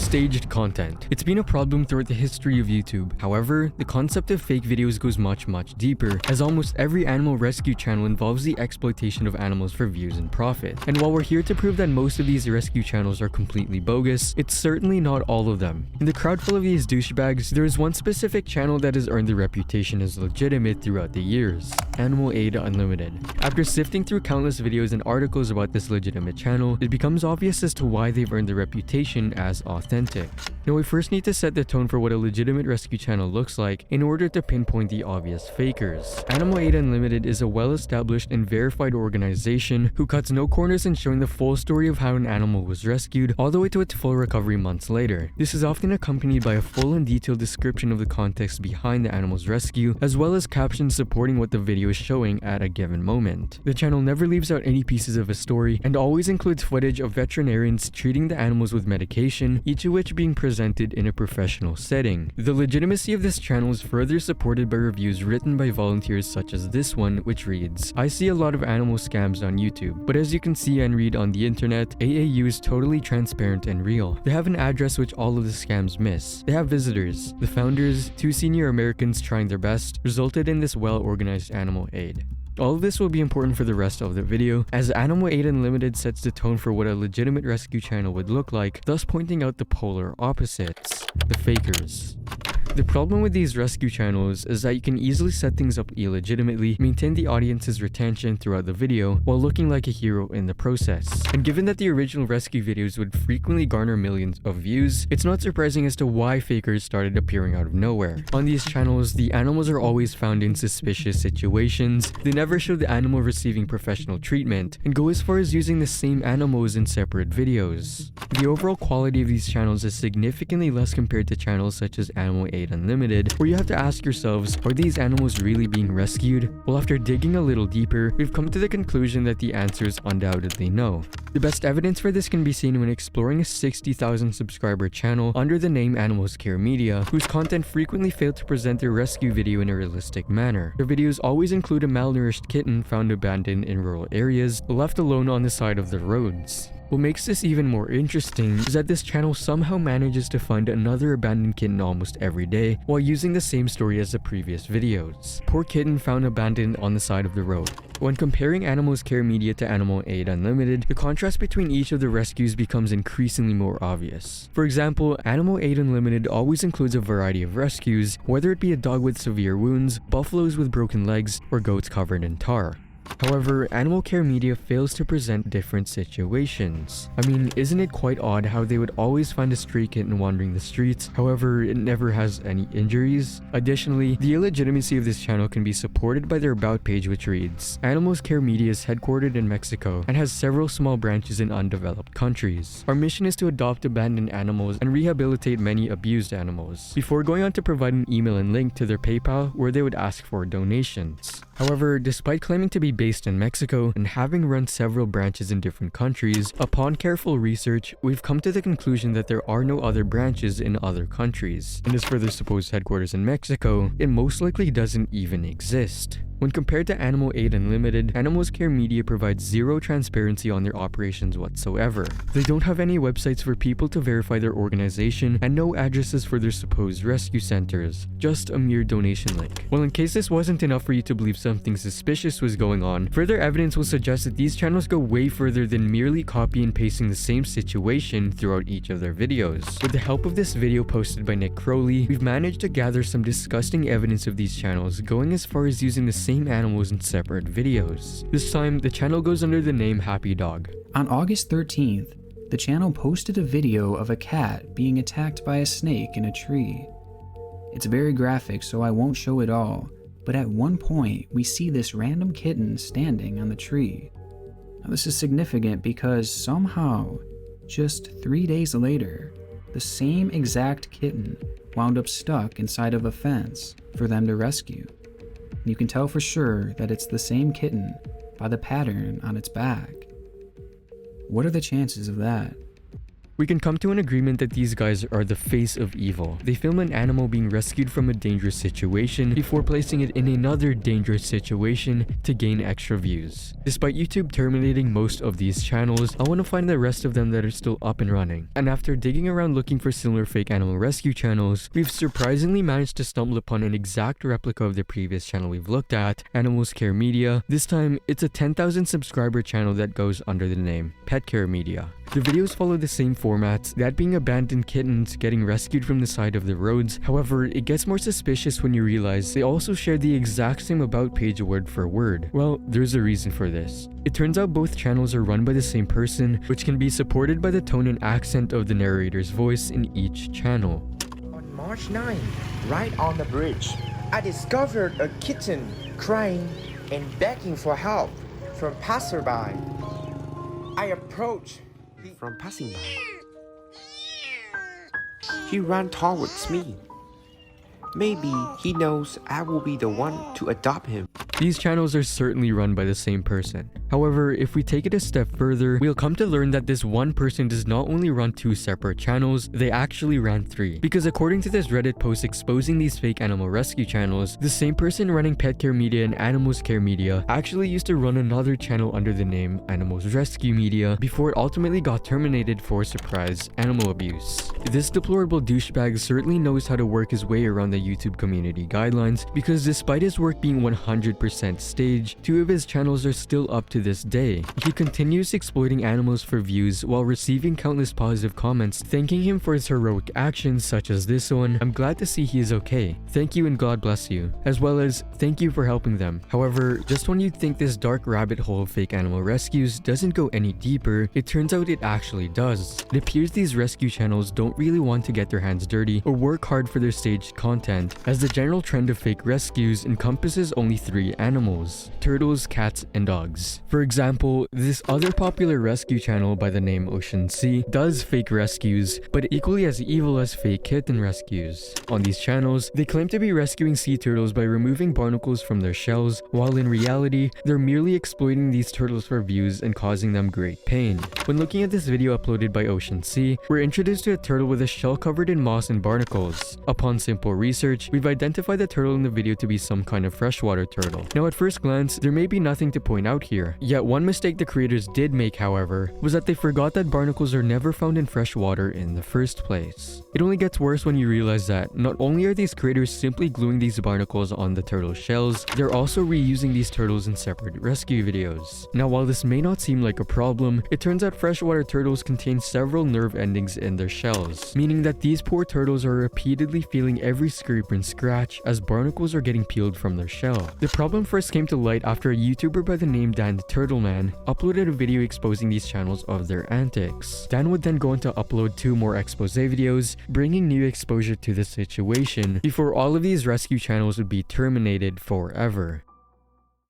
Staged content. It's been a problem throughout the history of YouTube. However, the concept of fake videos goes much deeper, as almost every animal rescue channel involves the exploitation of animals for views and profit. And while we're here to prove that most of these rescue channels are completely bogus, it's certainly not all of them. In the crowd full of these douchebags, there is one specific channel that has earned the reputation as legitimate throughout the years: Animal Aid Unlimited. After sifting through countless videos and articles about this legitimate channel, it becomes obvious as to why they've earned the reputation as authentic. Now we first need to set the tone for what a legitimate rescue channel looks like in order to pinpoint the obvious fakers. Animal Aid Unlimited is a well-established and verified organization who cuts no corners in showing the full story of how an animal was rescued all the way to its full recovery months later. This is often accompanied by a full and detailed description of the context behind the animal's rescue, as well as captions supporting what the video is showing at a given moment. The channel never leaves out any pieces of a story and always includes footage of veterinarians treating the animals with medication, each of which being presented in a professional setting. The legitimacy of this channel is further supported by reviews written by volunteers such as this one, which reads, "I see a lot of animal scams on YouTube, but as you can see and read on the internet, AAU is totally transparent and real. They have an address which all of the scams miss. They have visitors. The founders, 2 senior Americans trying their best, resulted in this well-organized animal aid." All of this will be important for the rest of the video, as Animal Aid Unlimited sets the tone for what a legitimate rescue channel would look like, thus pointing out the polar opposites: the fakers. The problem with these rescue channels is that you can easily set things up illegitimately, maintain the audience's retention throughout the video, while looking like a hero in the process. And given that the original rescue videos would frequently garner millions of views, it's not surprising as to why fakers started appearing out of nowhere. On these channels, the animals are always found in suspicious situations, they never show the animal receiving professional treatment, and go as far as using the same animals in separate videos. The overall quality of these channels is significantly less compared to channels such as Animal Aid Unlimited, where you have to ask yourselves, are these animals really being rescued? Well, after digging a little deeper, we've come to the conclusion that the answer is undoubtedly no. The best evidence for this can be seen when exploring a 60,000 subscriber channel under the name Animals Care Media, whose content frequently failed to present their rescue video in a realistic manner. Their videos always include a malnourished kitten found abandoned in rural areas, left alone on the side of the roads. What makes this even more interesting is that this channel somehow manages to find another abandoned kitten almost every day while using the same story as the previous videos. Poor kitten found abandoned on the side of the road. When comparing Animals Care Media to Animal Aid Unlimited, the contrast between each of the rescues becomes increasingly more obvious. For example, Animal Aid Unlimited always includes a variety of rescues, whether it be a dog with severe wounds, buffaloes with broken legs, or goats covered in tar. However, Animal Care Media fails to present different situations. I mean, isn't it quite odd how they would always find a stray kitten wandering the streets, however, it never has any injuries? Additionally, the illegitimacy of this channel can be supported by their about page, which reads, "Animals Care Media is headquartered in Mexico and has several small branches in undeveloped countries. Our mission is to adopt abandoned animals and rehabilitate many abused animals," before going on to provide an email and link to their PayPal where they would ask for donations. However, despite claiming to be based in Mexico and having run several branches in different countries, upon careful research, we've come to the conclusion that there are no other branches in other countries. And as for their supposed headquarters in Mexico, it most likely doesn't even exist. When compared to Animal Aid Unlimited, Animals Care Media provides zero transparency on their operations whatsoever. They don't have any websites for people to verify their organization and no addresses for their supposed rescue centers, just a mere donation link. Well, in case this wasn't enough for you to believe something suspicious was going on, further evidence will suggest that these channels go way further than merely copy and pasting the same situation throughout each of their videos. With the help of this video posted by Nick Crowley, we've managed to gather some disgusting evidence of these channels, going as far as using the same animals in separate videos. This time, the channel goes under the name Happy Dog. On August 13th, the channel posted a video of a cat being attacked by a snake in a tree. It's very graphic, so I won't show it all, but at one point, we see this random kitten standing on the tree. Now, this is significant because somehow, just 3 days later, the same exact kitten wound up stuck inside of a fence for them to rescue. You can tell for sure that it's the same kitten by the pattern on its back. What are the chances of that? We can come to an agreement that these guys are the face of evil. They film an animal being rescued from a dangerous situation before placing it in another dangerous situation to gain extra views. Despite YouTube terminating most of these channels, I want to find the rest of them that are still up and running. And after digging around looking for similar fake animal rescue channels, we've surprisingly managed to stumble upon an exact replica of the previous channel we've looked at, Animals Care Media. This time, it's a 10,000 subscriber channel that goes under the name Pet Care Media. The videos follow the same formats, that being abandoned kittens getting rescued from the side of the roads. However, it gets more suspicious when you realize they also share the exact same about page word for word. Well, there's a reason for this. It turns out both channels are run by the same person, which can be supported by the tone and accent of the narrator's voice in each channel. On March 9, right on the bridge, I discovered a kitten crying and begging for help from passerby. I approached from passing by. He ran towards me. Maybe he knows I will be the one to adopt him. These channels are certainly run by the same person. However, if we take it a step further, we'll come to learn that this one person does not only run 2 separate channels, they actually ran 3. Because according to this Reddit post exposing these fake animal rescue channels, the same person running Pet Care Media and Animals Care Media actually used to run another channel under the name Animals Rescue Media before it ultimately got terminated for, surprise, animal abuse. This deplorable douchebag certainly knows how to work his way around the YouTube community guidelines, because despite his work being 100% staged, 2 of his channels are still up to this day. He continues exploiting animals for views while receiving countless positive comments thanking him for his heroic actions, such as this one, "I'm glad to see he is okay. Thank you and God bless you," as well as "Thank you for helping them." However, just when you'd think this dark rabbit hole of fake animal rescues doesn't go any deeper, it turns out it actually does. It appears these rescue channels don't really want to get their hands dirty or work hard for their staged content, as the general trend of fake rescues encompasses only 3 animals: turtles, cats, and dogs. For example, this other popular rescue channel by the name Ocean Sea does fake rescues, but equally as evil as fake kitten rescues. On these channels, they claim to be rescuing sea turtles by removing barnacles from their shells, while in reality, they're merely exploiting these turtles for views and causing them great pain. When looking at this video uploaded by Ocean Sea, we're introduced to a turtle with a shell covered in moss and barnacles. Upon simple research, we've identified the turtle in the video to be some kind of freshwater turtle. Now at first glance, there may be nothing to point out here. Yet one mistake the creators did make, however, was that they forgot that barnacles are never found in fresh water in the first place. It only gets worse when you realize that not only are these creators simply gluing these barnacles on the turtle shells, they're also reusing these turtles in separate rescue videos. Now while this may not seem like a problem, it turns out freshwater turtles contain several nerve endings in their shells, meaning that these poor turtles are repeatedly feeling every scrape and scratch as barnacles are getting peeled from their shell. The problem first came to light after a YouTuber by the name Dan the Turtle Man uploaded a video exposing these channels of their antics. Dan would then go on to upload 2 more expose videos, bringing new exposure to the situation, before all of these rescue channels would be terminated forever.